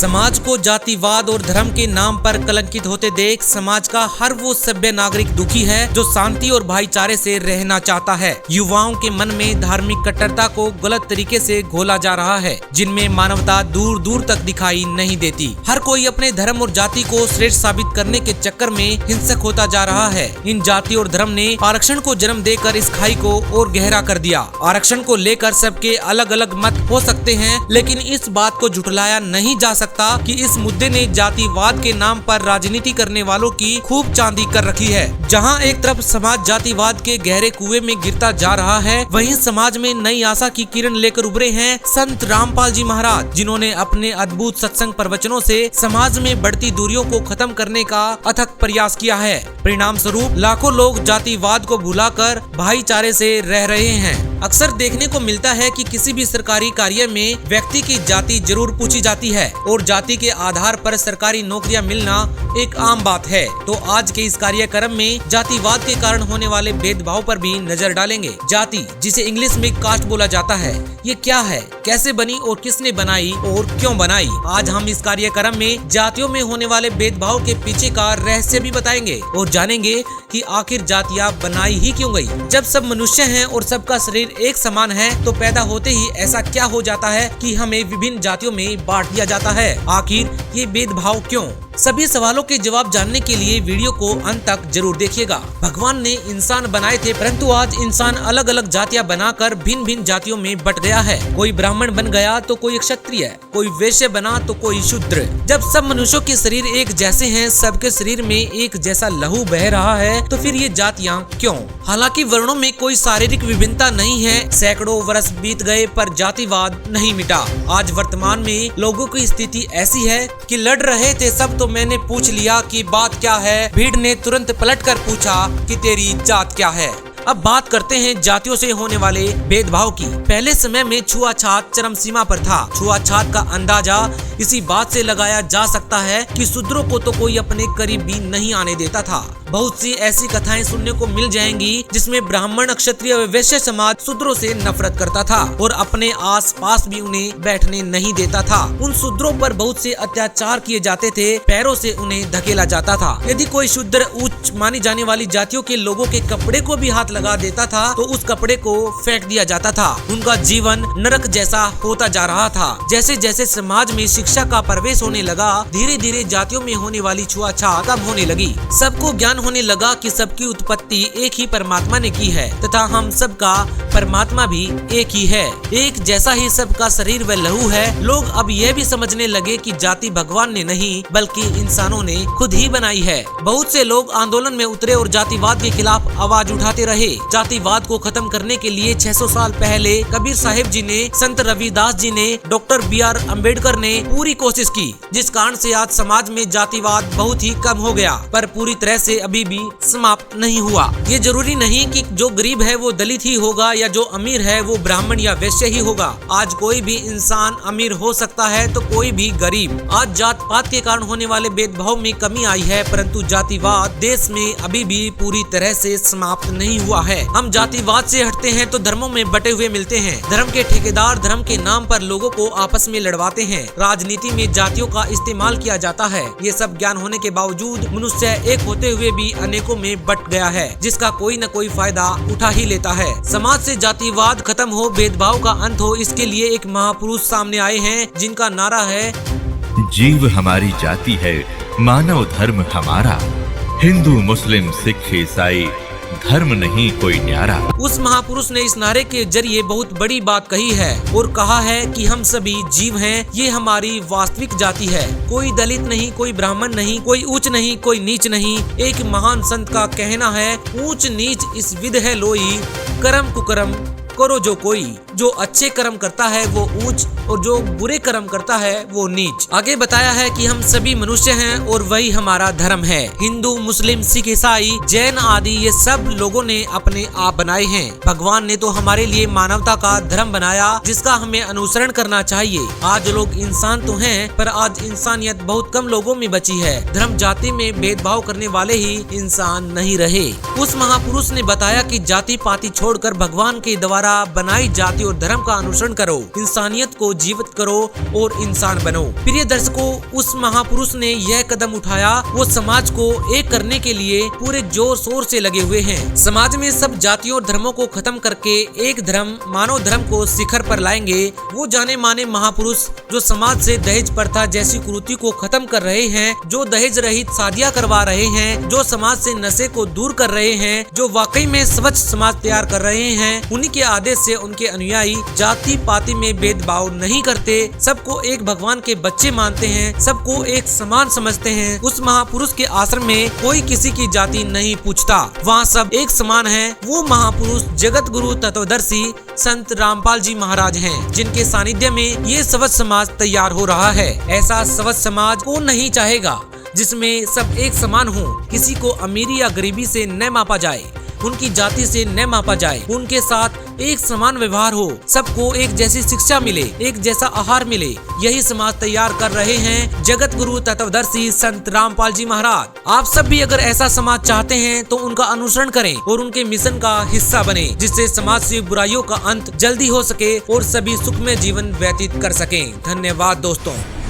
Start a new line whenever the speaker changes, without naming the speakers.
समाज को जातिवाद और धर्म के नाम पर कलंकित होते देख समाज का हर वो सभ्य नागरिक दुखी है जो शांति और भाईचारे से रहना चाहता है। युवाओं के मन में धार्मिक कट्टरता को गलत तरीके से घोला जा रहा है, जिनमें मानवता दूर दूर तक दिखाई नहीं देती। हर कोई अपने धर्म और जाति को श्रेष्ठ साबित करने के चक्कर में हिंसक होता जा रहा है। इन जाति और धर्म ने आरक्षण को जन्म देकर इस खाई को और गहरा कर दिया। आरक्षण को लेकर सबके अलग अलग मत हो सकते हैं, लेकिन इस बात को झुठलाया नहीं जा सकता कि इस मुद्दे ने जातिवाद के नाम पर राजनीति करने वालों की खूब चांदी कर रखी है। जहां एक तरफ समाज जातिवाद के गहरे कुएं में गिरता जा रहा है, वहीं समाज में नई आशा की किरण लेकर उभरे हैं संत रामपाल जी महाराज, जिन्होंने अपने अद्भुत सत्संग प्रवचनों से समाज में बढ़ती दूरियों को खत्म करने का अथक प्रयास किया है। परिणाम स्वरूप लाखों लोग जातिवाद को भुलाकर भाईचारे से रह रहे हैं। अक्सर देखने को मिलता है कि किसी भी सरकारी कार्य में व्यक्ति की जाति जरूर पूछी जाती है और जाति के आधार पर सरकारी नौकरियां मिलना एक आम बात है। तो आज के इस कार्यक्रम में जातिवाद के कारण होने वाले भेदभाव पर भी नजर डालेंगे। जाति, जिसे इंग्लिश में कास्ट बोला जाता है, ये क्या है, कैसे बनी और किसने बनाई और क्यों बनाई। आज हम इस कार्यक्रम में जातियों में होने वाले भेदभाव के पीछे का रहस्य भी बताएंगे और जानेंगे कि आखिर जातियां बनाई ही क्यों गई। जब सब मनुष्य हैं और सबका शरीर एक समान है, तो पैदा होते ही ऐसा क्या हो जाता है कि हमें विभिन्न जातियों में बांट दिया जाता है। आखिर ये भेदभाव क्यों? सभी सवालों के जवाब जानने के लिए वीडियो को अंत तक जरूर देखिएगा। भगवान ने इंसान बनाए थे, परंतु आज इंसान अलग अलग जातियां बनाकर भिन्न भिन्न जातियों में बट गया है। कोई ब्राह्मण बन गया तो कोई क्षत्रिय, कोई वैश्य बना तो कोई शूद्र। जब सब मनुष्यों के शरीर एक जैसे हैं, सबके शरीर में एक जैसा लहू बह रहा है, तो फिर ये जातियां क्यों? हालांकि वर्णों में कोई शारीरिक विभिन्नता नहीं है, सैकड़ों वर्ष बीत गए पर जातिवाद नहीं मिटा। आज वर्तमान में लोगों की स्थिति ऐसी है कि लड़ रहे थे सब, तो मैंने पूछ लिया कि बात क्या है। भीड़ ने तुरंत पलटकर पूछा कि तेरी जात क्या है। अब बात करते हैं जातियों से होने वाले भेदभाव की। पहले समय में छुआछात चरम सीमा पर था। छुआछात का अंदाजा इसी बात से लगाया जा सकता है कि शूद्रों को तो कोई अपने करीब भी नहीं आने देता था। बहुत सी ऐसी कथाएं सुनने को मिल जाएंगी जिसमें ब्राह्मण, क्षत्रिय व वैश्य समाज शूद्रों से नफरत करता था और अपने आस पास भी उन्हें बैठने नहीं देता था। उन शूद्रों पर बहुत से अत्याचार किए जाते थे, पैरों से उन्हें धकेला जाता था। यदि कोई शूद्र उच्च मानी जाने वाली जातियों के लोगों के कपड़े को भी हाथ लगा देता था तो उस कपड़े को फेंक दिया जाता था। उनका जीवन नरक जैसा होता जा रहा था। जैसे जैसे समाज में शिक्षा का प्रवेश होने लगा, धीरे धीरे जातियों में होने वाली छुआछात कम होने लगी। सबको ज्ञान होने लगा कि सबकी उत्पत्ति एक ही परमात्मा ने की है तथा हम सबका परमात्मा भी एक ही है। एक जैसा ही सबका शरीर व लहू है। लोग अब यह भी समझने लगे कि जाति भगवान ने नहीं बल्कि इंसानों ने खुद ही बनाई है। बहुत से लोग आंदोलन में उतरे और जातिवाद के खिलाफ आवाज उठाते रहे। जातिवाद को खत्म करने के लिए 600 साल पहले कबीर साहिब जी ने, संत रविदास जी ने, डॉक्टर BR अम्बेडकर ने पूरी कोशिश की, जिस कारण से आज समाज में जातिवाद बहुत ही कम हो गया, पर पूरी तरह से अभी भी समाप्त नहीं हुआ। ये जरूरी नहीं कि जो गरीब है वो दलित ही होगा या जो अमीर है वो ब्राह्मण या वैश्य ही होगा। आज कोई भी इंसान अमीर हो सकता है तो कोई भी गरीब। आज जात पात के कारण होने वाले भेदभाव में कमी आई है, परंतु जातिवाद देश में अभी भी पूरी तरह से समाप्त नहीं हुआ है। हम जातिवाद से हटते हैं तो धर्मों में बटे हुए मिलते हैं। धर्म के ठेकेदार धर्म के नाम पर लोगों को आपस में लड़वाते हैं। राजनीति में जातियों का इस्तेमाल किया जाता है। ये सब ज्ञान होने के बावजूद मनुष्य एक होते हुए भी अनेकों में बट गया है, जिसका कोई न कोई फायदा उठा ही लेता है। समाज से जातिवाद खत्म हो, भेदभाव का अंत हो, इसके लिए एक महापुरुष सामने आए हैं जिनका नारा है,
जीव हमारी जाति है, मानव धर्म हमारा, हिंदू मुस्लिम सिख ईसाई धर्म नहीं कोई न्यारा।
उस महापुरुष ने इस नारे के जरिए बहुत बड़ी बात कही है और कहा है कि हम सभी जीव हैं, ये हमारी वास्तविक जाति है। कोई दलित नहीं, कोई ब्राह्मण नहीं, कोई उच्च नहीं, कोई नीच नहीं। एक महान संत का कहना है, ऊंच नीच इस विध है लोई, कर्म कुकर्म करो जो कोई। जो अच्छे कर्म करता है वो ऊंच और जो बुरे कर्म करता है वो नीच। आगे बताया है कि हम सभी मनुष्य हैं और वही हमारा धर्म है। हिंदू, मुस्लिम, सिख, ईसाई, जैन आदि ये सब लोगों ने अपने आप बनाए हैं। भगवान ने तो हमारे लिए मानवता का धर्म बनाया जिसका हमें अनुसरण करना चाहिए। आज लोग इंसान तो हैं, पर आज इंसानियत बहुत कम लोगों में बची है। धर्म जाति में भेदभाव करने वाले ही इंसान नहीं रहे। उस महापुरुष ने बताया कि जाति पाति छोड़कर भगवान के द्वारा बनाई जाति जाति और धर्म का अनुसरण करो, इंसानियत को जीवित करो और इंसान बनो। प्रिय दर्शकों, उस महापुरुष ने यह कदम उठाया, वो समाज को एक करने के लिए पूरे जोर शोर से लगे हुए हैं। समाज में सब जातियों और धर्मों को खत्म करके एक धर्म, मानव धर्म को शिखर पर लाएंगे। वो जाने माने महापुरुष जो समाज से दहेज प्रथा जैसी कुरीति को खत्म कर रहे हैं, जो दहेज रहित शादियां करवा रहे हैं, जो समाज से नशे को दूर कर रहे हैं, जो वाकई में स्वच्छ समाज तैयार कर रहे हैं। उन्हीं के आदेश से उनके अनुयायी जाति पाति में भेदभाव नहीं करते, सबको एक भगवान के बच्चे मानते हैं, सबको एक समान समझते हैं। उस महापुरुष के आश्रम में कोई किसी की जाति नहीं पूछता, वहाँ सब एक समान है। वो महापुरुष जगत गुरु तत्वदर्शी संत रामपाल जी महाराज हैं, जिनके सानिध्य में ये स्वच्छ समाज तैयार हो रहा है। ऐसा स्वच्छ समाज कौन नहीं चाहेगा, जिसमें सब एक समान हो, किसी को अमीरी या गरीबी से न मापा जाए, उनकी जाति से न मापा जाए, उनके साथ एक समान व्यवहार हो, सबको एक जैसी शिक्षा मिले, एक जैसा आहार मिले। यही समाज तैयार कर रहे हैं जगत गुरु तत्वदर्शी संत रामपाल जी महाराज। आप सब भी अगर ऐसा समाज चाहते हैं तो उनका अनुसरण करें और उनके मिशन का हिस्सा बने, जिससे समाज से बुराइयों का अंत जल्दी हो सके और सभी सुखमय जीवन व्यतीत कर सकें। धन्यवाद दोस्तों।